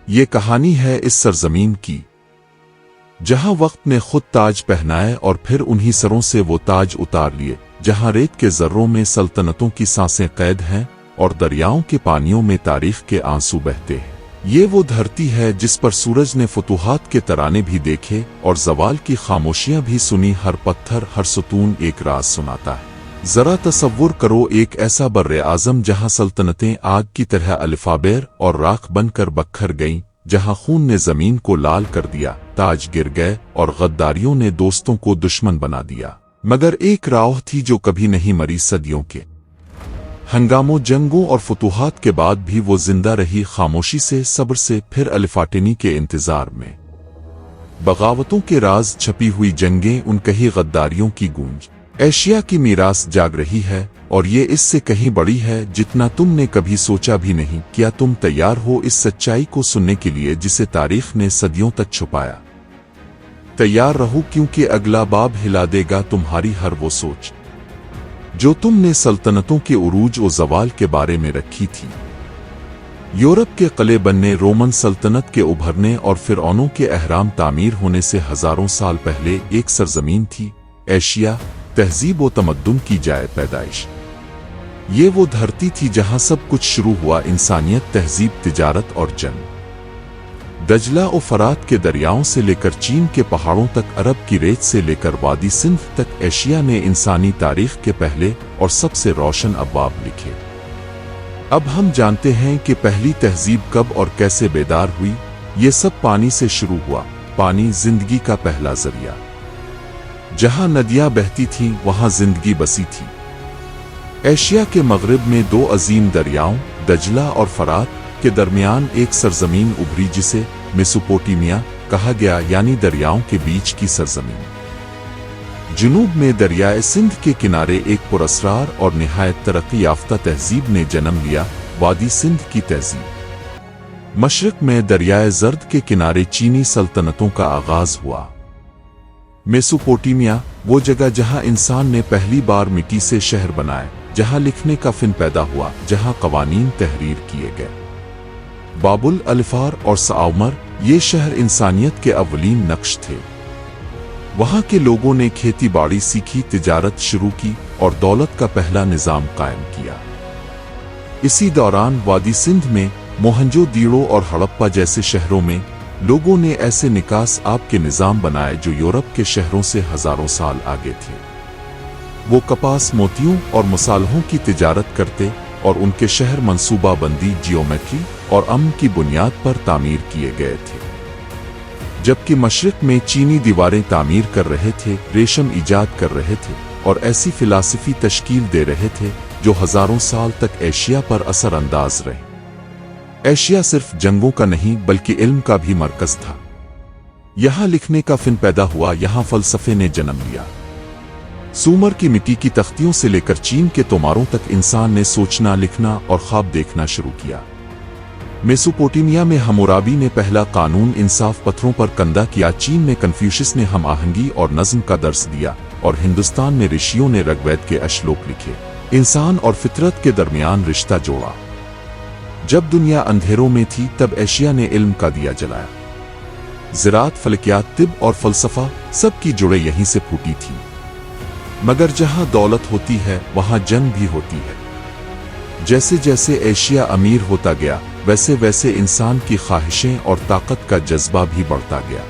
یہ کہانی ہے اس سرزمین کی جہاں وقت نے خود تاج پہنائے اور پھر انہی سروں سے وہ تاج اتار لیے، جہاں ریت کے ذروں میں سلطنتوں کی سانسیں قید ہیں اور دریاؤں کے پانیوں میں تاریخ کے آنسو بہتے ہیں۔ یہ وہ دھرتی ہے جس پر سورج نے فتوحات کے ترانے بھی دیکھے اور زوال کی خاموشیاں بھی سنی، ہر پتھر ہر ستون ایک راز سناتا ہے۔ ذرا تصور کرو ایک ایسا بر اعظم جہاں سلطنتیں آگ کی طرح الفابیر اور راکھ بن کر بکھر گئیں، جہاں خون نے زمین کو لال کر دیا، تاج گر گئے اور غداریوں نے دوستوں کو دشمن بنا دیا، مگر ایک راہ تھی جو کبھی نہیں مری۔ صدیوں کے ہنگاموں، جنگوں اور فتوحات کے بعد بھی وہ زندہ رہی، خاموشی سے، صبر سے، پھر الفاٹنی کے انتظار میں۔ بغاوتوں کے راز، چھپی ہوئی جنگیں، ان کہی غداریوں کی گونج۔ ایشیا کی میراث جاگ رہی ہے، اور یہ اس سے کہیں بڑی ہے جتنا تم نے کبھی سوچا بھی نہیں۔ کیا تم تیار ہو اس سچائی کو سننے کے لیے جسے تاریخ نے صدیوں تک چھپایا؟ تیار رہو، کیونکہ اگلا باب ہلا دے گا تمہاری ہر وہ سوچ جو تم نے سلطنتوں کے عروج و زوال کے بارے میں رکھی تھی۔ یورپ کے قلعے بننے، رومن سلطنت کے ابھرنے اور فرعونوں کے اہرام تعمیر ہونے سے ہزاروں سال پہلے ایک سرزمین تھی، ایشیا، تہذیب و تمدن کی جائے پیدائش۔ یہ وہ دھرتی تھی جہاں سب کچھ شروع ہوا، انسانیت، تہذیب، تجارت اور جنگ۔ دجلہ و فرات کے دریاؤں سے لے کر چین کے پہاڑوں تک، عرب کی ریت سے لے کر وادی سندھ تک، ایشیا نے انسانی تاریخ کے پہلے اور سب سے روشن ابواب لکھے۔ اب ہم جانتے ہیں کہ پہلی تہذیب کب اور کیسے بیدار ہوئی۔ یہ سب پانی سے شروع ہوا، پانی زندگی کا پہلا ذریعہ۔ جہاں ندیاں بہتی تھیں وہاں زندگی بسی تھی۔ ایشیا کے مغرب میں دو عظیم دریاؤں، دجلہ اور فرات کے درمیان ایک سرزمین ابھری جسے میسوپوٹیمیا کہا گیا، یعنی دریاؤں کے بیچ کی سرزمین۔ جنوب میں دریائے سندھ کے کنارے ایک پراسرار اور نہایت ترقی یافتہ تہذیب نے جنم لیا، وادی سندھ کی تہذیب۔ مشرق میں دریائے زرد کے کنارے چینی سلطنتوں کا آغاز ہوا۔ میسوپوٹیمیا وہ جگہ جہاں انسان نے پہلی بار مٹی سے شہر بنائے، جہاں لکھنے کا فن پیدا ہوا، جہاں قوانین تحریر کیے گئے۔ بابل، الفار اور ساؤمر یہ شہر انسانیت کے اولین نقش تھے۔ وہاں کے لوگوں نے کھیتی باڑی سیکھی، تجارت شروع کی اور دولت کا پہلا نظام قائم کیا۔ اسی دوران وادی سندھ میں موہنجو دیڑو اور ہڑپا جیسے شہروں میں لوگوں نے ایسے نکاس آب کے نظام بنائے جو یورپ کے شہروں سے ہزاروں سال آگے تھے۔ وہ کپاس، موتیوں اور مصالحوں کی تجارت کرتے اور ان کے شہر منصوبہ بندی، جیومیٹری اور امن کی بنیاد پر تعمیر کیے گئے تھے۔ جبکہ مشرق میں چینی دیواریں تعمیر کر رہے تھے، ریشم ایجاد کر رہے تھے اور ایسی فلسفی تشکیل دے رہے تھے جو ہزاروں سال تک ایشیا پر اثر انداز رہے۔ ایشیا صرف جنگوں کا نہیں بلکہ علم کا بھی مرکز تھا۔ یہاں لکھنے کا فن پیدا ہوا، یہاں فلسفے نے جنم لیا۔ سومر کی مٹی کی تختیوں سے لے کر چین کے توماروں تک انسان نے سوچنا، لکھنا اور خواب دیکھنا شروع کیا۔ میسوپوٹیمیا میں ہمورابی نے پہلا قانون انصاف پتھروں پر کندہ کیا، چین میں کنفیوشس نے ہم آہنگی اور نظم کا درس دیا، اور ہندوستان میں رشیوں نے رگ وید کے اشلوک لکھے، انسان اور فطرت کے درمیان رشتہ جوڑا۔ جب دنیا اندھیروں میں تھی تب ایشیا نے علم کا دیا جلایا۔ زراعت، فلکیات، طب اور فلسفہ سب کی جڑیں یہیں سے پھوٹی تھی۔ مگر جہاں دولت ہوتی ہے وہاں جنگ بھی ہوتی ہے۔ جیسے جیسے ایشیا امیر ہوتا گیا ویسے ویسے انسان کی خواہشیں اور طاقت کا جذبہ بھی بڑھتا گیا۔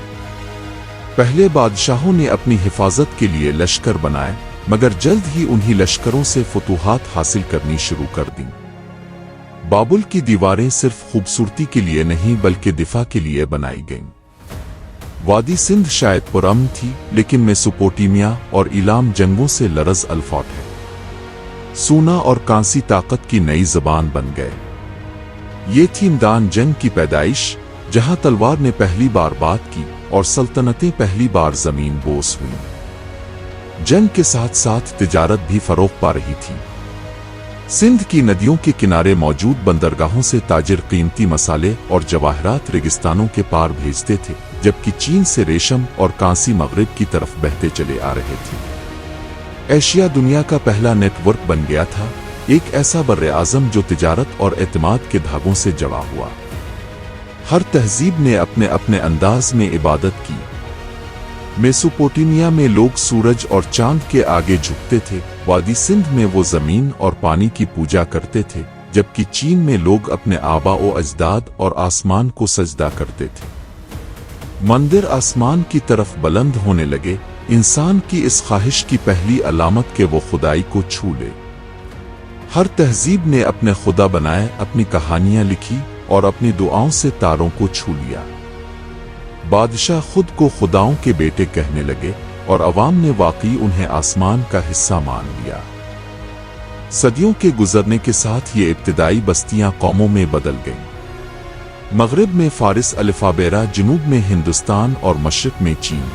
پہلے بادشاہوں نے اپنی حفاظت کے لیے لشکر بنائے، مگر جلد ہی انہی لشکروں سے فتوحات حاصل کرنی شروع کر دیں۔ بابل کی دیواریں صرف خوبصورتی کے لیے نہیں بلکہ دفاع کے لیے بنائی گئیں۔ وادی سندھ شاید پرامن تھی، لیکن میسوپوٹیمیا اور ایلام جنگوں سے لرز الفاٹ ہے۔ سونا اور کانسی طاقت کی نئی زبان بن گئے۔ یہ تھی میدان جنگ کی پیدائش، جہاں تلوار نے پہلی بار بات کی اور سلطنتیں پہلی بار زمین بوس ہوئیں۔ جنگ کے ساتھ ساتھ تجارت بھی فروغ پا رہی تھی۔ سندھ کی ندیوں کے کنارے موجود بندرگاہوں سے تاجر قیمتی مسالے اور جواہرات ریگستانوں کے پار بھیجتے تھے، جبکہ چین سے ریشم اور کانسی مغرب کی طرف بہتے چلے آ رہے تھے۔ ایشیا دنیا کا پہلا نیٹ ورک بن گیا تھا، ایک ایسا بر اعظم جو تجارت اور اعتماد کے دھاگوں سے جڑا ہوا۔ ہر تہذیب نے اپنے اپنے انداز میں عبادت کی۔ میسوپوٹیمیا میں لوگ سورج اور چاند کے آگے جھکتے تھے، وادی سندھ میں وہ زمین اور پانی کی پوجا کرتے تھے، جبکہ چین میں لوگ اپنے آباء و اجداد اور آسمان کو سجدہ کرتے تھے۔ مندر آسمان کی طرف بلند ہونے لگے، انسان کی اس خواہش کی پہلی علامت کہ وہ خدائی کو چھو لے۔ ہر تہذیب نے اپنے خدا بنائے، اپنی کہانیاں لکھی اور اپنی دعاؤں سے تاروں کو چھو لیا۔ بادشاہ خود کو خداؤں کے بیٹے کہنے لگے اور عوام نے واقعی انہیں آسمان کا حصہ مان لیا۔ صدیوں کے گزرنے کے ساتھ یہ ابتدائی بستیاں قوموں میں بدل گئیں۔ مغرب میں فارس الفابیرا، جنوب میں ہندوستان اور مشرق میں چین۔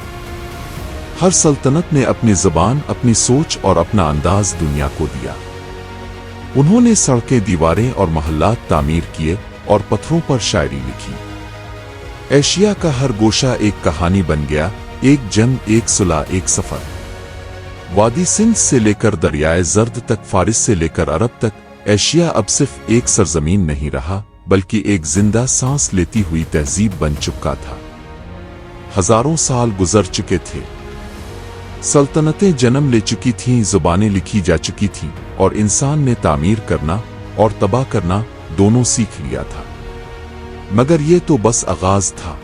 ہر سلطنت نے اپنی زبان، اپنی سوچ اور اپنا انداز دنیا کو دیا۔ انہوں نے سڑکیں، دیواریں اور محلات تعمیر کیے اور پتھروں پر شاعری لکھی۔ ایشیا کا ہر گوشہ ایک کہانی بن گیا، ایک جنگ، ایک صلح، ایک سفر۔ وادی سندھ سے لے کر دریائے زرد تک، فارس سے لے کر عرب تک، ایشیا اب صرف ایک سرزمین نہیں رہا بلکہ ایک زندہ سانس لیتی ہوئی تہذیب بن چکا تھا۔ ہزاروں سال گزر چکے تھے، سلطنتیں جنم لے چکی تھیں، زبانیں لکھی جا چکی تھیں، اور انسان نے تعمیر کرنا اور تباہ کرنا دونوں سیکھ لیا تھا۔ مگر یہ تو بس آغاز تھا۔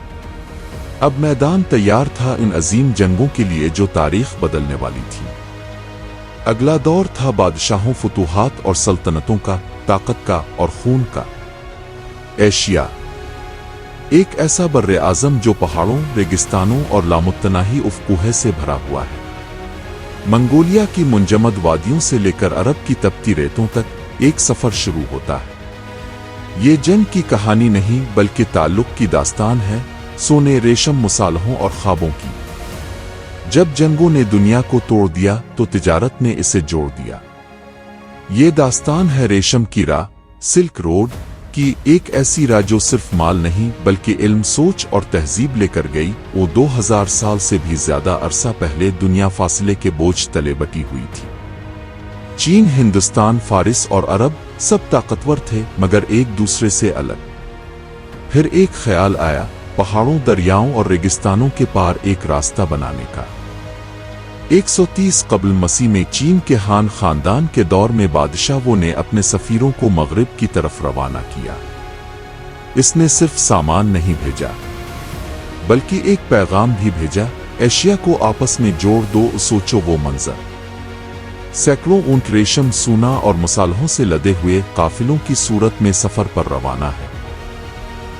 اب میدان تیار تھا ان عظیم جنگوں کے لیے جو تاریخ بدلنے والی تھی۔ اگلا دور تھا بادشاہوں، فتوحات اور سلطنتوں کا، طاقت کا اور خون کا۔ ایشیا ایک ایسا بر اعظم جو پہاڑوں، ریگستانوں اور لامتناہی افقوہے سے بھرا ہوا ہے۔ منگولیا کی منجمد وادیوں سے لے کر عرب کی تپتی ریتوں تک ایک سفر شروع ہوتا ہے۔ یہ جنگ کی کہانی نہیں بلکہ تعلق کی داستان ہے، سونے، ریشم، مصالحوں اور خوابوں کی۔ جب جنگوں نے دنیا کو توڑ دیا تو تجارت نے اسے جوڑ دیا۔ یہ داستان ہے ریشم کی راہ، سلک روڈ کی، ایک ایسی راہ جو صرف مال نہیں بلکہ علم، سوچ اور تہذیب لے کر گئی۔ وہ 2000 سال سے بھی زیادہ عرصہ پہلے دنیا فاصلے کے بوجھ تلے بٹی ہوئی تھی۔ چین، ہندوستان، فارس اور عرب سب طاقتور تھے مگر ایک دوسرے سے الگ۔ پھر ایک خیال آیا، پہاڑوں، دریاؤں اور ریگستانوں کے پار ایک راستہ بنانے کا۔ 130 قبل مسیح میں چین کے ہان خاندان کے دور میں بادشاہ وہ نے اپنے سفیروں کو مغرب کی طرف روانہ کیا۔ اس نے صرف سامان نہیں بھیجا بلکہ ایک پیغام بھی بھیجا، ایشیا کو آپس میں جوڑ دو۔ سوچو وہ منظر، سینکڑوں اونٹ ریشم، سونا اور مصالحوں سے لدے ہوئے قافلوں کی صورت میں سفر پر روانہ ہے۔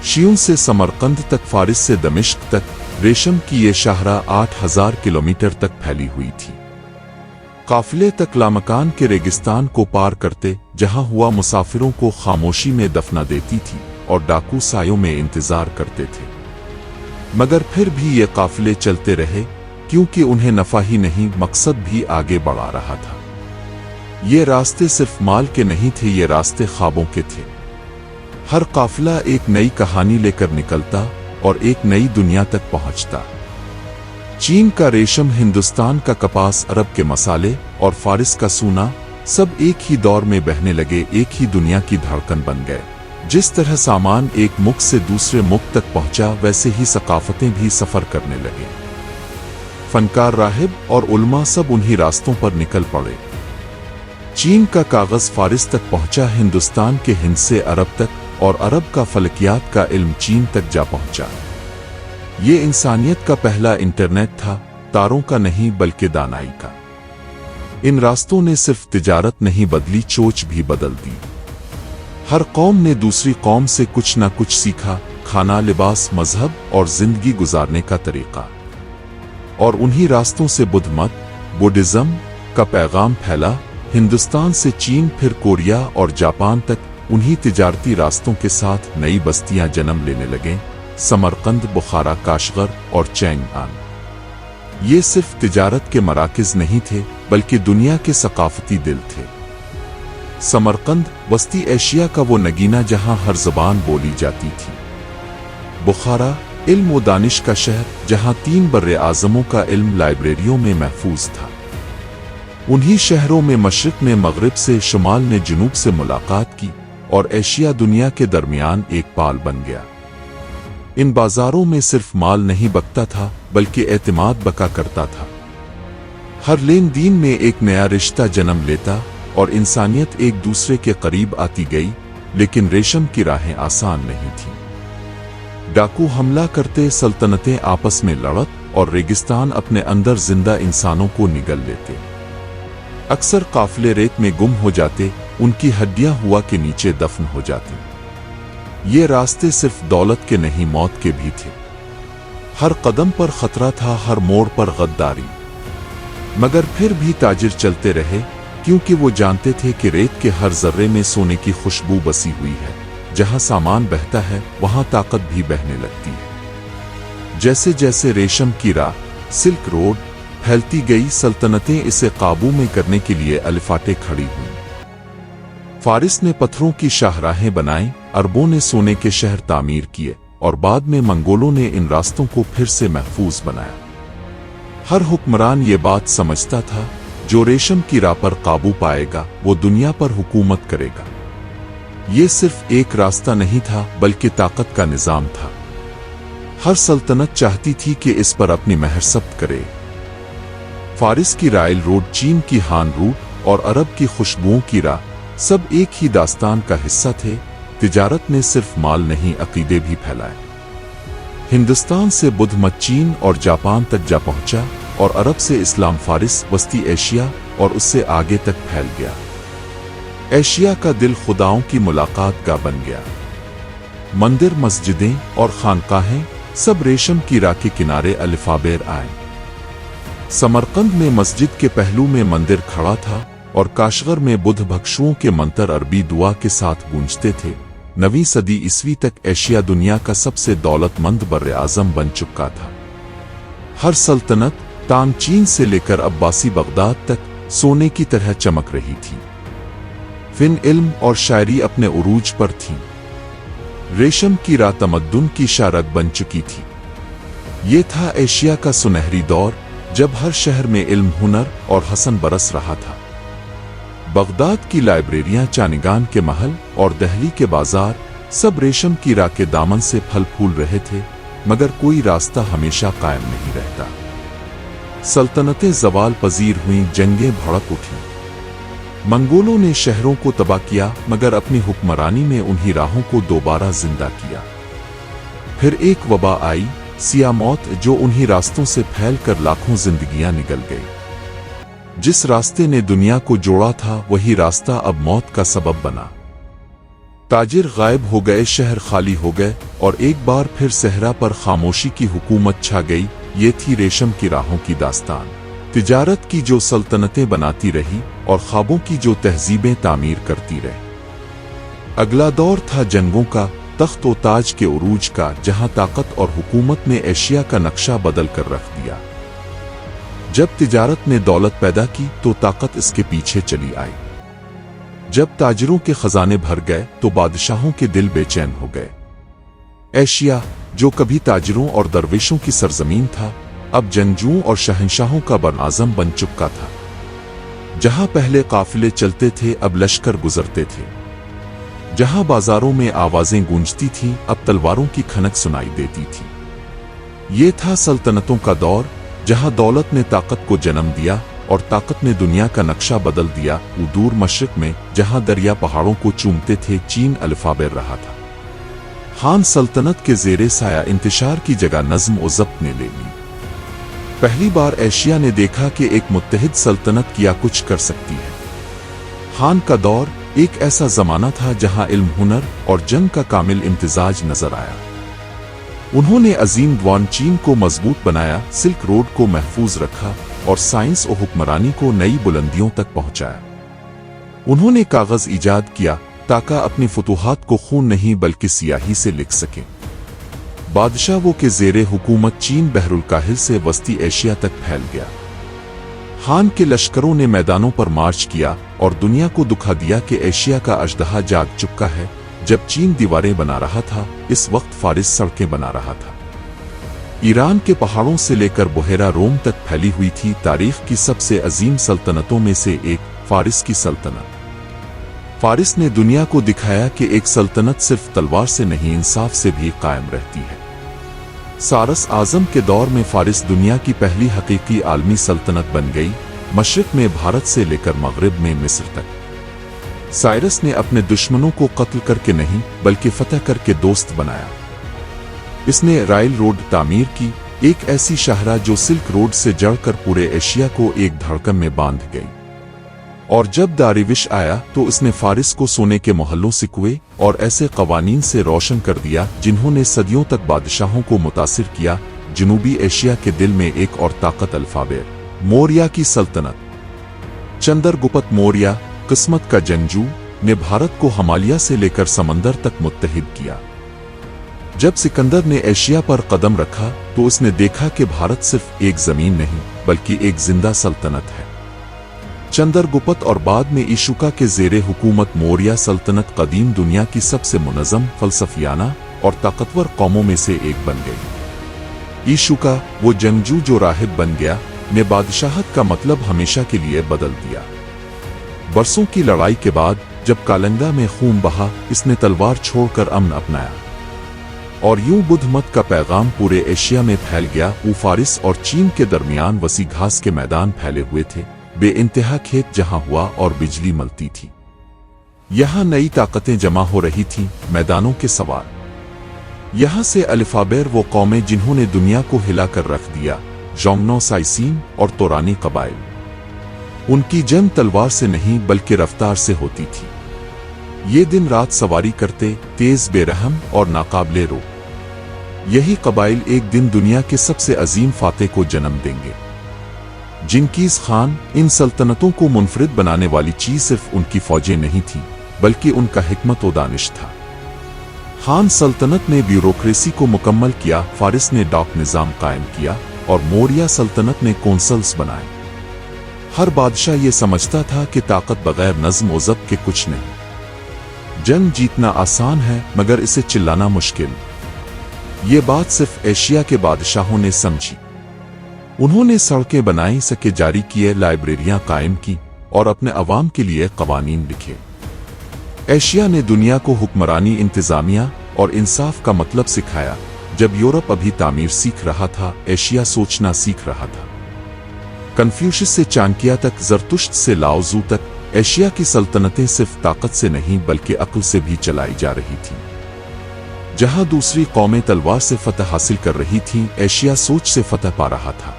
شیون سے سمرقند تک، فارس سے دمشق تک، ریشم کی یہ شاہراہ 8000 کلومیٹر تک پھیلی ہوئی تھی۔ قافلے تک لامکان کے ریگستان کو پار کرتے، جہاں ہوا مسافروں کو خاموشی میں دفنا دیتی تھی اور ڈاکو سایوں میں انتظار کرتے تھے۔ مگر پھر بھی یہ قافلے چلتے رہے کیونکہ انہیں نفع ہی نہیں، مقصد بھی آگے بڑھا رہا تھا۔ یہ راستے صرف مال کے نہیں تھے، یہ راستے خوابوں کے تھے۔ ہر قافلہ ایک نئی کہانی لے کر نکلتا اور ایک نئی دنیا تک پہنچتا۔ چین کا ریشم، ہندوستان کا کپاس، عرب کے مسالے اور فارس کا سونا سب ایک ہی دور میں بہنے لگے، ایک ہی دنیا کی دھڑکن بن گئے۔ جس طرح سامان ایک ملک سے دوسرے ملک تک پہنچا، ویسے ہی ثقافتیں بھی سفر کرنے لگیں۔ فنکار، راہب اور علماء سب انہی راستوں پر نکل پڑے۔ چین کا کاغذ فارس تک پہنچا، ہندوستان کے ہند سے عرب تک، اور عرب کا فلکیات کا علم چین تک جا پہنچا۔ یہ انسانیت کا پہلا انٹرنیٹ تھا، تاروں کا نہیں بلکہ دانائی کا۔ ان راستوں نے صرف تجارت نہیں بدلی، سوچ بھی بدل دی۔ ہر قوم نے دوسری قوم سے کچھ نہ کچھ سیکھا، کھانا، لباس، مذہب اور زندگی گزارنے کا طریقہ۔ اور انہی راستوں سے بدھ مت، بودھزم کا پیغام پھیلا، ہندوستان سے چین، پھر کوریا اور جاپان تک۔ انہی تجارتی راستوں کے ساتھ نئی بستیاں جنم لینے لگیں، سمرقند، بخارا، کاشغر اور چینگ آن۔ یہ صرف تجارت کے مراکز نہیں تھے بلکہ دنیا کے ثقافتی دل تھے۔ سمرقند وسطی ایشیا کا وہ نگینہ جہاں ہر زبان بولی جاتی تھی۔ بخارا علم و دانش کا شہر جہاں 3 براعظموں کا علم لائبریریوں میں محفوظ تھا۔ انہی شہروں میں مشرق نے مغرب سے، شمال نے جنوب سے ملاقات کی اور ایشیا دنیا کے درمیان ایک پال بن گیا۔ इन बाजारों में सिर्फ माल नहीं बकता था बल्कि एतमाद बका करता था। हर लेन देन में एक नया रिश्ता जन्म लेता और इंसानियत एक दूसरे के करीब आती गई। लेकिन रेशम की राहें आसान नहीं थीं। डाकू हमला करते, सल्तनतें आपस में लड़त और रेगिस्तान अपने अंदर जिंदा इंसानों को निगल लेते। अक्सर काफिले रेत में गुम हो जाते, उनकी हड्डियां हवा के नीचे दफन हो जाती। ये रास्ते सिर्फ दौलत के नहीं, मौत के भी थे। हर कदम पर खतरा था, हर मोड़ पर गद्दारी। मगर फिर भी ताजिर चलते रहे, क्योंकि वो जानते थे कि रेत के हर जर्रे में सोने की खुशबू बसी हुई है। जहां सामान बहता है वहां ताकत भी बहने लगती है। जैसे जैसे रेशम की राह, सिल्क रोड फैलती गई, सल्तनतें इसे काबू में करने के लिए अलिफाटे खड़ी हुईं। फारिस ने पत्थरों की शाहराहें बनाई, अरबों ने सोने के शहर तामीर किए और बाद में मंगोलों ने इन रास्तों को फिर से महफूज बनाया। हर हुक्मरान ये बात समझता था, जो रेशम की राह पर काबू पाएगा वो दुनिया पर हुकूमत करेगा। ये सिर्फ एक रास्ता नहीं था बल्कि ताकत का निजाम था। हर सल्तनत चाहती थी कि इस पर अपनी महर सब्त करे। फारिस की राइल रोड, चीन की हान रूट और अरब की खुशबुओं की राह सब एक ही दास्तान का हिस्सा थे। तिजारत ने सिर्फ माल नहीं, अकीदे भी फैलाए। हिंदुस्तान से बुद्ध मत चीन और जापान तक जा पहुंचा और अरब से इस्लाम फारिस, वस्ती एशिया और उससे आगे तक फैल गया। एशिया का दिल खुदाओं की मुलाकात गाह बन गया। मंदिर, मस्जिदें और खानकाहें सब रेशम की राह के किनारे अलिफाबेर आए। समरकंद में मस्जिद के पहलू में मंदिर खड़ा था और काशगर में बुद्ध भिक्षुओं के मंत्र अरबी दुआ के साथ गूंजते थे। 9वीं सदी ईस्वी तक एशिया दुनिया का सबसे दौलतमंद बर्र-ए-आज़म बन चुका था। हर सल्तनत तांग चीन से लेकर अब्बासी बगदाद तक सोने की तरह चमक रही थी। फिन इल्म और शायरी अपने उरूज पर थीं। रेशम की राह तमद्दुन की शारक बन चुकी थी। ये था एशिया का सुनहरी दौर, जब हर शहर में इल्म, हुनर और हसन बरस रहा था। बगदाद की लाइब्रेरियां, चानिगान के महल और दहली के बाजार सब रेशम की राह के दामन से फल फूल रहे थे। मगर कोई रास्ता हमेशा कायम नहीं रहता। सल्तनतें ज़वाल पजीर हुईं, जंगें भड़क उठीं। मंगोलों ने शहरों को तबाह किया, मगर अपनी हुक्मरानी में उन्हीं राहों को दोबारा जिंदा किया। फिर एक वबा आई, सिया मौत, जो उन्हीं रास्तों से फैलकर लाखों जिंदगियां निगल गई। जिस रास्ते ने दुनिया को जोड़ा था वही रास्ता अब मौत का सबब बना। ताजिर गायब हो गए, शहर खाली हो गए और एक बार फिर सहरा पर खामोशी की हुकूमत छा गई। ये थी रेशम की राहों की दास्तान। तिजारत की जो सल्तनतें बनाती रही और ख्वाबों की जो तहजीबें तामीर करती रही। अगला दौर था जंगों का, तख्त व ताज के उरूज का, जहां ताकत और हुकूमत ने एशिया का नक्शा बदल कर रख दिया। जब तिजारत ने दौलत पैदा की तो ताकत इसके पीछे चली आई। जब ताजिरों के खजाने भर गए तो बादशाहों के दिल बेचैन हो गए। एशिया, जो कभी ताजिरों और दरवेशों की सरजमीन था, अब जंगजुओं और शहंशाहों का बरआज़म बन चुका था। जहां पहले काफिले चलते थे अब लश्कर गुजरते थे। जहां बाजारों में आवाजें गूंजती थीं अब तलवारों की खनक सुनाई देती थी। ये था सल्तनतों का दौर, जहां दौलत ने ताकत को जन्म दिया और ताकत ने दुनिया का नक्शा बदल दिया। दूर मशरिक में जहां दरिया पहाड़ों को चूमते थे, चीन अलिफाबेर रहा था। हान सल्तनत के ज़ेरे साया इंतशार की जगह नज़्म और ज़ब्त ने ले ली। पहली बार एशिया ने देखा कि एक मुत्तहिद सल्तनत क्या कुछ कर सकती है। हान का दौर एक ऐसा जमाना था जहां इल्म, हुनर और जंग का कामिल इम्तिजाज नजर आया। उन्होंने अजीम द्वान चीन को मजबूत बनाया, सिल्क रोड को महफूज रखा और साइंस और हुक्मरानी को नई बुलंदियों तक पहुंचाया। उन्होंने कागज ईजाद किया ताकि अपनी फतूहात को खून नहीं बल्कि सियाही से लिख सकें। बादशाहों के ज़ेरे हुकूमत चीन बहरुल काहिल से वस्ती एशिया तक फैल गया। हान के लश्करों ने मैदानों पर मार्च किया और दुनिया को दिखा दिया कि एशिया का अजदहा जाग चुका है। जब चीन दीवारें बना रहा था, इस वक्त फारिस सड़कें बना रहा था। ईरान के पहाड़ों से लेकर बुहेरा रोम तक फैली हुई थी तारीख की सबसे अजीम सल्तनतों में से एक, फारिस की सल्तनत। फारिस ने दुनिया को दिखाया कि एक सल्तनत सिर्फ तलवार से नहीं, इंसाफ से भी कायम रहती है। सारस आजम के दौर में फारिस दुनिया की पहली हकीकी आलमी सल्तनत बन गई, मशरिक में भारत से लेकर मगरिब में मिस्र तक। साइरस ने अपने दुश्मनों को कत्ल करके नहीं बल्कि फतह करके दोस्त बनाया। इसने राइल रोड तामीर की, एक ऐसी शाहराह जो सिल्क रोड से जड़कर पूरे एशिया को एक धड़कन में बांध गई। और जब दारिविश आया तो इसने फारिस को सोने के मोहल्लों सिकुए और ऐसे कवानीन से रोशन कर दिया जिन्होंने सदियों तक बादशाहों को मुतासिर किया। जनूबी एशिया के दिल में एक और ताकत अल्फाबेर मौर्या की सल्तनत। चंद्रगुप्त मौर्य, किस्मत का जंगजू, ने भारत को हिमालय से लेकर समंदर तक मुत्तहिद किया। जब सिकंदर ने एशिया पर कदम रखा तो उसने देखा कि भारत सिर्फ एक जमीन नहीं बल्कि एक जिंदा सल्तनत है। चंद्रगुप्त और बाद में इशुका के ज़ेरे हुकूमत मौर्य सल्तनत कदीम दुनिया की सबसे मुनज़्ज़म, फलसफियाना और ताकतवर कौमों में से एक बन गई। इशुका, वो जंगजू जो राहिब बन गया, ने बादशाहत का मतलब हमेशा के लिए बदल दिया। बरसों की लड़ाई के बाद जब कालंगा में खून बहा, इसने तलवार छोड़कर अमन अपनाया और यूं बुद्ध मत का पैगाम पूरे एशिया में फैल गया। फारिस और चीन के दरमियान वसी घास के मैदान फैले हुए थे, बेइंतहा खेत जहां हुआ और बिजली मलती थी। यहां नई ताकतें जमा हो रही थीं, मैदानों के सवार। यहां से अल्फाबेर वो कौमें जिन्होंने दुनिया को हिलाकर रख दिया, जोंगनो, साइसीन और तोरानी कबाइल। उनकी जंग तलवार से नहीं बल्कि रफ्तार से होती थी। ये दिन रात सवारी करते, तेज, बेरहम और नाकाबिले रोक। यही कबाइल एक दिन दुनिया के सबसे अजीम फातेह को जन्म देंगे। जिंकीज़ खान। इन सल्तनतों को मुनफरिद बनाने वाली चीज सिर्फ उनकी फौजें नहीं थी बल्कि उनका हिकमत व दानिश था। खान सल्तनत ने ब्यूरोक्रेसी को मुकम्मल किया, फारिस ने डाक निज़ाम कायम किया और मौर्य सल्तनत ने कौंसल्स बनाए। हर बादशाह ये समझता था कि ताकत बगैर नज़्म व ज़ब्त के कुछ नहीं। जंग जीतना आसान है मगर इसे चिल्लाना मुश्किल। ये बात सिर्फ एशिया के बादशाहों ने समझी। उन्होंने सड़कें बनाई, सके जारी किए, लाइब्रेरियां कायम की और अपने अवाम के लिए कवानीन लिखे। एशिया ने दुनिया को हुक्मरानी, इंतजामिया और इंसाफ का मतलब सिखाया। जब यूरोप अभी तामीर सीख रहा था, एशिया सोचना सीख रहा था। कन्फ्यूशियस से चाणक्य तक, ज़रतुश्त से लाओ ज़ू तक, एशिया की सल्तनतें सिर्फ ताकत से नहीं बल्कि अक्ल से भी चलाई जा रही थीं। जहां दूसरी कौमें तलवार से फतह हासिल कर रही थीं, एशिया सोच से फतह पा रहा था।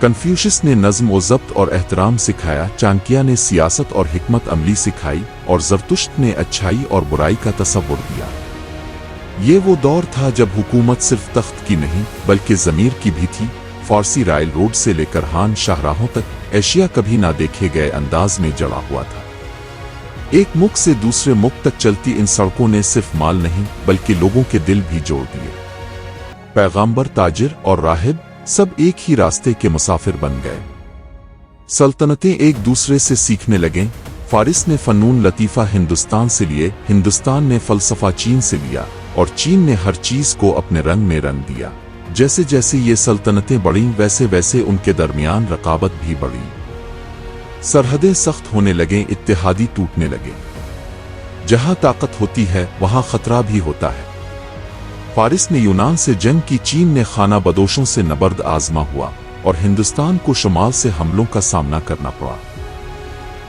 कन्फ्यूशियस ने नज़्म व ज़ब्त और एहतराम सिखाया, चाणक्य ने सियासत और हिकमत अमली सिखाई और ज़रतुश्त ने अच्छाई और बुराई का तसव्वुर दिया। ये वो दौर था जब हुकूमत सिर्फ तख्त की नहीं बल्कि ज़मीर की भी थी। फारसी राइल रोड से लेकर हान शाहराहों तक एशिया कभी ना देखे गए अंदाज में जड़ा हुआ था। एक मुख से दूसरे मुख तक चलती इन सड़कों ने सिर्फ माल नहीं बल्कि लोगों के दिल भी जोड़ दिए। पैगंबर, ताजिर और राहिब सब एक ही रास्ते के मुसाफिर बन गए। सल्तनतें एक दूसरे से सीखने लगें। फारिस ने फनून लतीफ़ा हिंदुस्तान से लिए, हिंदुस्तान ने फलसफा चीन से लिया और चीन ने हर चीज को अपने रंग में रंग दिया। जैसे जैसे ये सल्तनतें बढ़ीं वैसे वैसे उनके दरमियान रकाबत भी बढ़ी। सरहदें सख्त होने लगें, इत्तेहादी टूटने लगे। जहां ताकत होती है वहां खतरा भी होता है। फारिस ने यूनान से जंग की, चीन ने खाना बदोशों से नबर्द आजमा हुआ और हिंदुस्तान को शुमाल से हमलों का सामना करना पड़ा।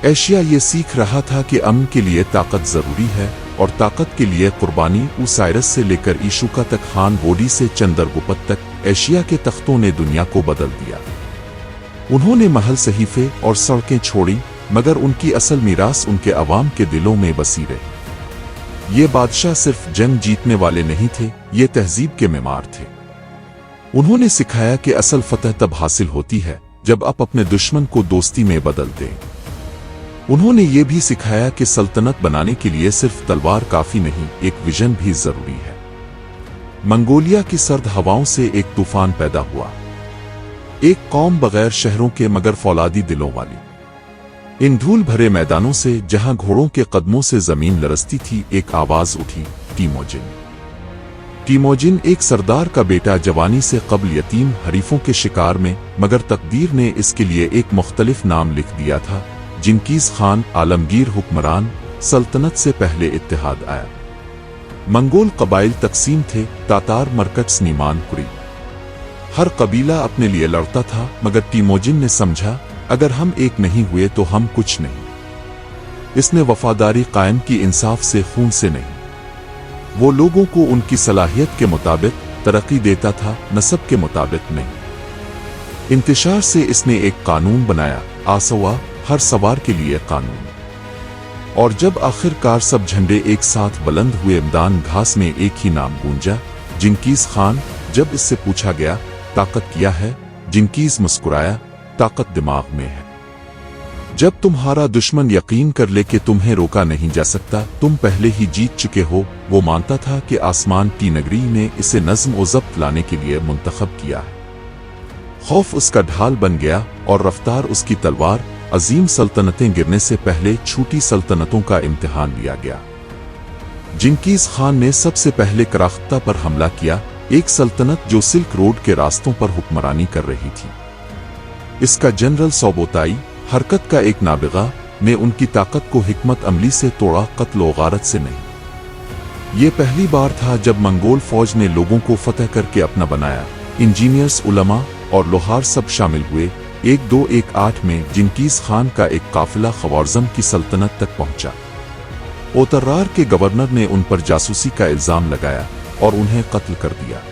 एशिया ये सीख रहा था कि अमन के लिए ताकत जरूरी है और ताकत के लिए कुर्बानी। साइरस से लेकर इशुका तक, खान बोडी से चंद्रगुप्त तक, एशिया के तख्तों ने दुनिया को बदल दिया। उन्होंने महल, सहीफे और सड़कें छोड़ी मगर उनकी असल मीरास उनके अवाम के दिलों में बसी रही। ये बादशाह सिर्फ जंग जीतने वाले नहीं थे, ये तहजीब के मेमार थे। उन्होंने सिखाया कि असल फतह तब हासिल होती है जब आप अपने दुश्मन को दोस्ती में बदल दें। उन्होंने ये भी सिखाया कि सल्तनत बनाने के लिए सिर्फ तलवार काफी नहीं, एक विजन भी जरूरी है। मंगोलिया की सर्द हवाओं से एक तूफान पैदा हुआ, एक कौम बगैर शहरों के मगर फौलादी दिलों वाली। इन धूल भरे मैदानों से जहां घोड़ों के कदमों से जमीन लरसती थी, एक आवाज उठी, टीमोजिन। टीमोजिन एक सरदार का बेटा, जवानी से कब्ल यतीम, हरीफों के शिकार में, मगर तकदीर ने इसके लिए एक मुख्तलिफ नाम लिख दिया था। जिंकीज़ खान, आलमगीर हुक्मरान, सल्तनत से पहले इत्तेहाद आया। मंगोल कबाइल तकसीम थे, तातार, मरकट्स, नीमान, कुरी। हर कबीला अपने लिए लड़ता था, मगर टिमोजिन ने समझा अगर हम एक नहीं हुए तो हम कुछ नहीं। इसने वफादारी कायम की, इंसाफ से, खून से नहीं। वो लोगों को उनकी सलाहियत के मुताबिक तरक्की देता था, नस्ब के मुताबिक नहीं। इंतशार से इसने एक कानून बनाया, आसवा, हर सवार के लिए कानून। और जब आखिरकार सब झंडे एक साथ बुलंद हुए, मैदान घास में एक ही नाम गूंजा, जिंकीज खान। जब इससे पूछा गया ताकत क्या है, जिंकीज मुस्कुराया, ताकत दिमाग में है। जब तुम्हारा दुश्मन यकीन कर ले कि तुम्हें रोका नहीं जा सकता, तुम पहले ही जीत चुके हो। वो मानता था कि आसमान की नगरी ने इसे नज्म और ज़ब्त लाने के लिए मुंतखब किया है। खौफ उसका ढाल बन गया और रफ्तार उसकी तलवार। अजीम सल्तनतें गिरने से पहले छोटी सल्तनतों का इम्तिहान लिया गया। जिंकीज खान ने सबसे पहले कराख्ता पर हमला किया, एक सल्तनत जो सिल्क रोड के रास्तों पर हुक्मरानी कर रही थी। इसका जनरल सोबोताई, हरकत का एक नाबिगा, ने उनकी ताकत को हिकमत अमली से तोड़ा, कत्ल और गारत से नहीं। ये पहली बार था जब मंगोल फौज ने लोगों को फतह करके अपना बनाया। इंजीनियर्स, उलमा और लोहार सब शामिल हुए। 1218 में जिंकीज खान का एक काफिला ख्वारिज़्म की सल्तनत तक पहुंचा। ओतर्रार के गवर्नर ने उन पर जासूसी का इल्जाम लगाया और उन्हें कत्ल कर दिया।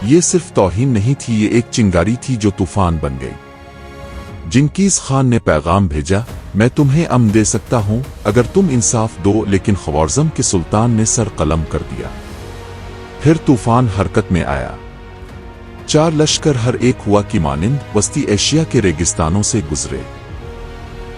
ये सिर्फ तौहीन नहीं थी, ये एक चिंगारी थी जो तूफान बन गई। जिंकीज खान ने पैगाम भेजा, मैं तुम्हें अमन दे सकता हूं अगर तुम इंसाफ दो, लेकिन ख्वारिज़्म के सुल्तान ने सर कलम कर दिया। फिर तूफान हरकत में आया। 4 लश्कर हर एक हुआ की मानिंद वस्ती एशिया के रेगिस्तानों से गुजरे।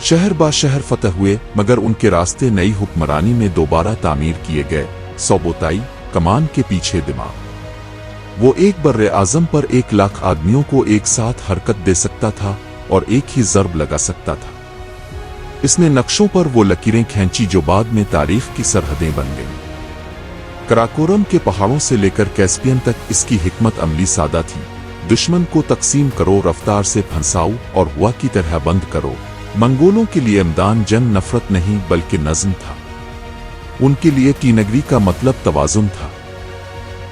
शहर बा शहर फतह हुए, मगर उनके रास्ते नई हुक्मरानी में दोबारा तामीर किए गए। सोबोताई, कमान के पीछे दिमाग। वो एक बर्रे आजम पर 1 लाख आदमियों को एक साथ हरकत दे सकता था और एक ही ज़र्ब लगा सकता था। इसने नक्शों पर वो लकीरें खींची जो बाद में तारीख की सरहदें बन गईं। कराकोरम के पहाड़ों से लेकर कैस्पियन तक इसकी हिकमत अमली सादा थी। दुश्मन को तकसीम करो, रफ्तार से फंसाओ और हुआ की तरह बंद करो। मंगोलों के लिए मैदान जंग नफरत नहीं बल्कि नज्म था। उनके लिए टीनगरी का मतलब तवाज़ुन था।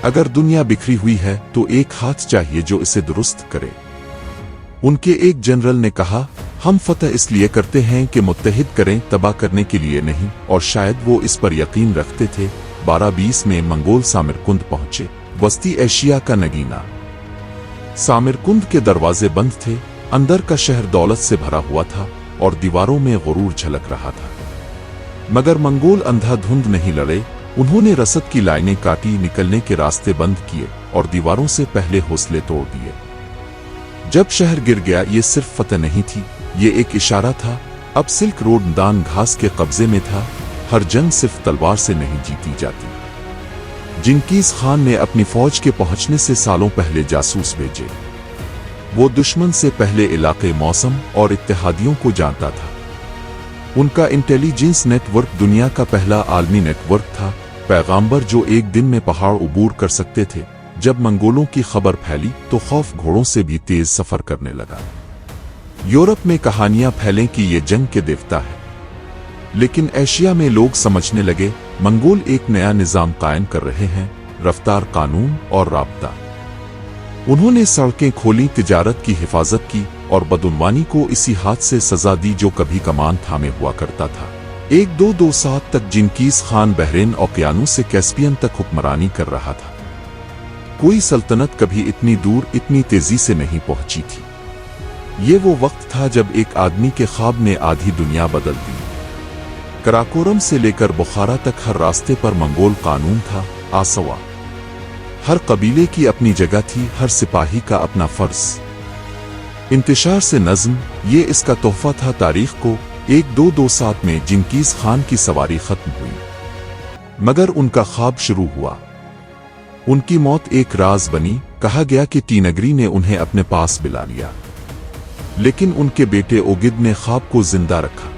अगर दुनिया बिखरी हुई है तो एक हाथ चाहिए जो इसे दुरुस्त करे। उनके एक जनरल ने कहा, हम फतह इसलिए करते हैं कि मुत्तहिद करें, तबाह करने के लिए नहीं। और शायद वो इस पर यकीन रखते थे। 1220 में मंगोल सामिरकुंद पहुंचे। वस्ती एशिया का नगीना। सामिरकुंद के दरवाजे बंद थे। अंदर का शहर दौलत से भरा हुआ था और दीवारों में गुरूर झलक रहा था। मगर मंगोल अंधाधुंध नहीं लड़े। उन्होंने रसद की लाइनें काटी, निकलने के रास्ते बंद किए और दीवारों से पहले हौसले तोड़ दिए। जब शहर गिर गया, ये सिर्फ फतह नहीं थी, ये एक इशारा था। अब सिल्क रोड मैदान घास के कब्जे में था। हर जंग सिर्फ तलवार से नहीं जीती जाती। जिंकीज खान ने अपनी फौज के पहुंचने से सालों पहले जासूस भेजे। वो दुश्मन से पहले इलाके, मौसम और इत्तेहादियों को जानता था। उनका इंटेलिजेंस नेटवर्क दुनिया का पहला आलमी नेटवर्क था। पैगाम्बर जो एक दिन में पहाड़ उबूर कर सकते थे। जब मंगोलों की खबर फैली तो खौफ घोड़ों से भी तेज सफर करने लगा। यूरोप में कहानियां फैलें कि ये जंग के देवता है, लेकिन एशिया में लोग समझने लगे मंगोल एक नया निजाम कायम कर रहे हैं, रफ्तार, कानून और राब्ता। उन्होंने सड़कें खोली, तिजारत की हिफाजत की और बदउनवानी को इसी हाथ से सजा दी जो कभी कमान थामे हुआ करता था। 1227 तक जिंकीज खान बहरीन ओकियानूस से कैस्पियन तक हुक्मरानी कर रहा था। कोई सल्तनत कभी इतनी दूर, इतनी तेजी से नहीं पहुंची थी। ये वो वक्त था जब एक आदमी के ख्वाब ने आधी दुनिया बदल दी। कराकोरम से लेकर बुखारा तक हर रास्ते पर मंगोल कानून था, आसवा। हर कबीले की अपनी जगह थी, हर सिपाही का अपना फर्ज। इंतशार से नज्म, ये इसका तोहफा था तारीख को। 1227 में जिंकीज खान की सवारी खत्म हुई, मगर उनका ख्वाब शुरू हुआ। उनकी मौत एक राज बनी। कहा गया कि टीनगरी ने उन्हें अपने पास बुला लिया, लेकिन उनके बेटे ओगिद ने ख्वाब को जिंदा रखा।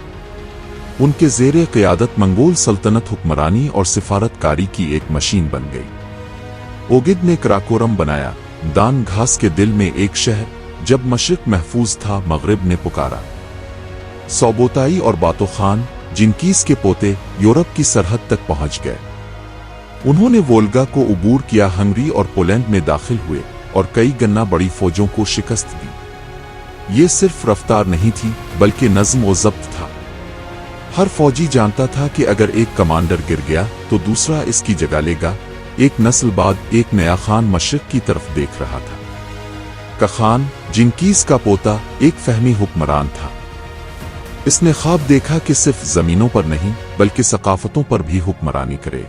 उनके ज़ेरे क़ियादत मंगोल सल्तनत हुक्मरानी और सिफारतकारी की एक मशीन बन गई। ओगिद ने कराकोरम बनाया, दान घास के दिल में एक शहर। जब मशरिक महफूज था, मगरिब ने पुकारा। सोबोताई और बातो खान, जिंकीज के पोते, यूरोप की सरहद तक पहुंच गए। उन्होंने वोल्गा को अबूर किया, हंगरी और पोलैंड में दाखिल हुए और कई गन्ना बड़ी फौजों को शिकस्त दी। ये सिर्फ रफ्तार नहीं थी बल्कि नज्म व ज़ब्त था। हर फौजी जानता था कि अगर एक कमांडर गिर गया तो दूसरा इसकी जगह लेगा। एक नस्ल बाद एक नया खान मशरिक की तरफ देख रहा था। कखान, जिंकीज़ का पोता, एक फहमी हुक्मरान था। इसने ख्वाब देखा कि सिर्फ जमीनों पर नहीं बल्कि सकाफतों पर भी हुक्मरानी करे।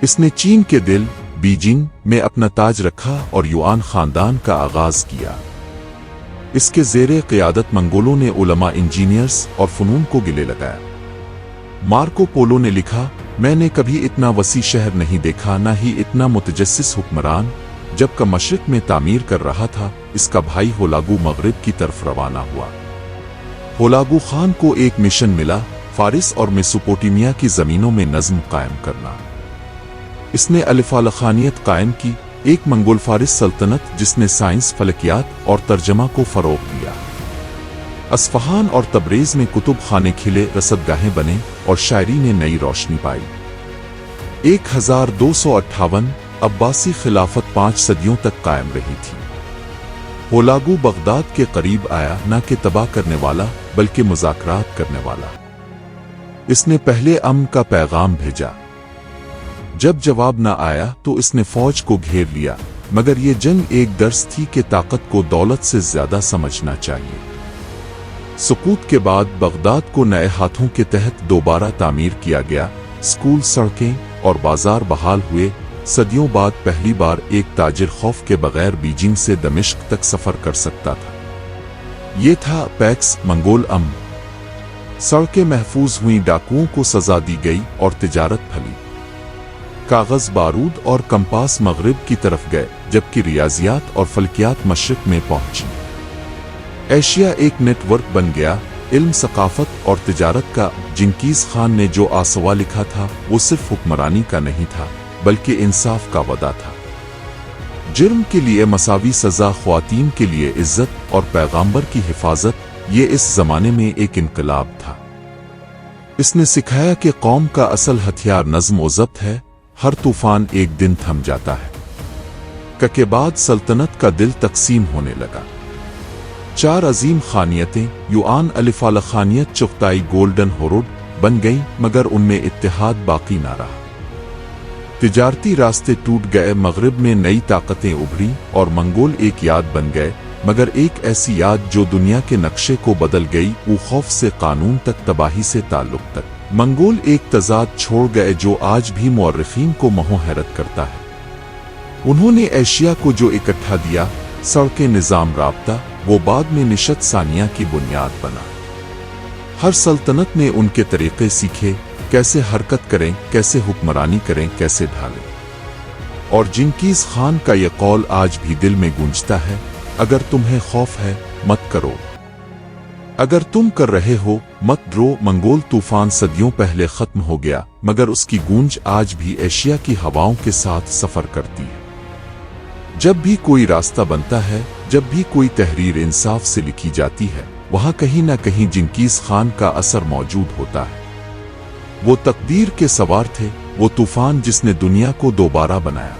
इसने चीन के दिल बीजिंग में अपना ताज रखा और युआन खानदान का आगाज किया। इसके ज़ेरे क़ियादत मंगोलों ने उलमा, इंजीनियर्स और फ़नून को गिले लगाया। मार्को पोलो ने लिखा, मैंने कभी इतना वसी शहर नहीं देखा, ना ही इतना मुतजस्सिस हुक्मरान। जब का मशरिक में तामीर कर रहा था, इसका भाई होलागु मगरिब की तरफ रवाना हुआ। होलागु खान को एक मिशन मिला, फारिस और मेसोपोटामिया की ज़मीनों में नज़्म कायम करना। इसने अलिफ़ालखानियत कायम की, एक मंगोल फारिस सल्तनत जिसने साइंस, फलकियात और तर्जमा को फ़रोग़ दिया। अस्फ़हान और तबरेज़ में कुतुब खाने खिले, रसदगाहें बने और शायरी ने नई रोशनी पाई। 1258 अब्बासी खिलाफत 5 सदियों तक कायम रही थी। होलागु बगदाद के करीब आया, न कि तबाह करने वाला बल्कि मुज़ाकरात करने वाला। इसने पहले अमन का पैगाम भेजा। जब जवाब न आया तो इसने फौज को घेर लिया, मगर ये जंग एक दर्स थी कि ताकत को दौलत से ज्यादा समझना चाहिए। सुकूत के बाद बगदाद को नए हाथों के तहत दोबारा तामीर किया गया। स्कूल, सड़कें और बाजार बहाल हुए। सदियों बाद पहली बार एक ताजिर खौफ के बगैर बीजिंग से दमिश्क तक सफर कर सकता था। ये था पैक्स मंगोल अमन। सड़कें महफूज हुई, डाकुओं को सजा दी गई और तिजारत फैली। कागज, बारूद और कंपास मगरिब की तरफ गए, जबकि रियाजियात और फल्कियात मशरिक में पहुंची। एशिया एक नेटवर्क बन गया, इल्म, सकाफत और तिजारत का। जिंकीज़ खान ने जो आसवा लिखा था वो सिर्फ हुक्मरानी का नहीं था बल्कि इंसाफ का वदा था। जुर्म के लिए मसावी सजा, ख्वातीन के लिए इज्जत और पैगाम्बर की हिफाजत, ये इस जमाने में एक इनकलाब था। इसने सिखाया कि कौम का असल हथियार नज़्म व ज़ब्त है। हर तूफान एक दिन थम जाता है। के बाद सल्तनत का दिल तकसीम होने लगा। 4 अजीम खानियतें, युआन, अलिफ़ालखानियत, चुगताई, गोल्डन होरोड बन गईं, मगर उनमें इत्तेहाद बाकी ना रहा। तिजारती रास्ते टूट गए, मगरिब में नई ताकतें उभरी और मंगोल एक याद बन गए, मगर एक ऐसी याद जो दुनिया के नक्शे को बदल गई। वो खौफ से कानून तक, तबाही से ताल्लुक तक। मंगोल एक तजाद छोड़ गए जो आज भी मुअर्रिखीन को महो हैरत करता है। उन्होंने एशिया को जो इकट्ठा दिया, सड़कें, निज़ाम, राब्ता, वो बाद में निशत सानिया की बुनियाद बना। हर सल्तनत ने उनके तरीक़े सीखे, कैसे हरकत करें, कैसे हुक्मरानी करें, कैसे ढालें। और जिंकीज़ खान का ये कौल आज भी दिल में गूंजता है, अगर तुम्हें खौफ है मत करो, अगर तुम कर रहे हो मत डरो। मंगोल तूफान सदियों पहले खत्म हो गया, मगर उसकी गूंज आज भी एशिया की हवाओं के साथ सफर करती है। जब भी कोई रास्ता बनता है, जब भी कोई तहरीर इंसाफ से लिखी जाती है, वहां कहीं ना कहीं जिंकीज़ खान का असर मौजूद होता है। वो तकदीर के सवार थे, वो तूफान जिसने दुनिया को दोबारा बनाया।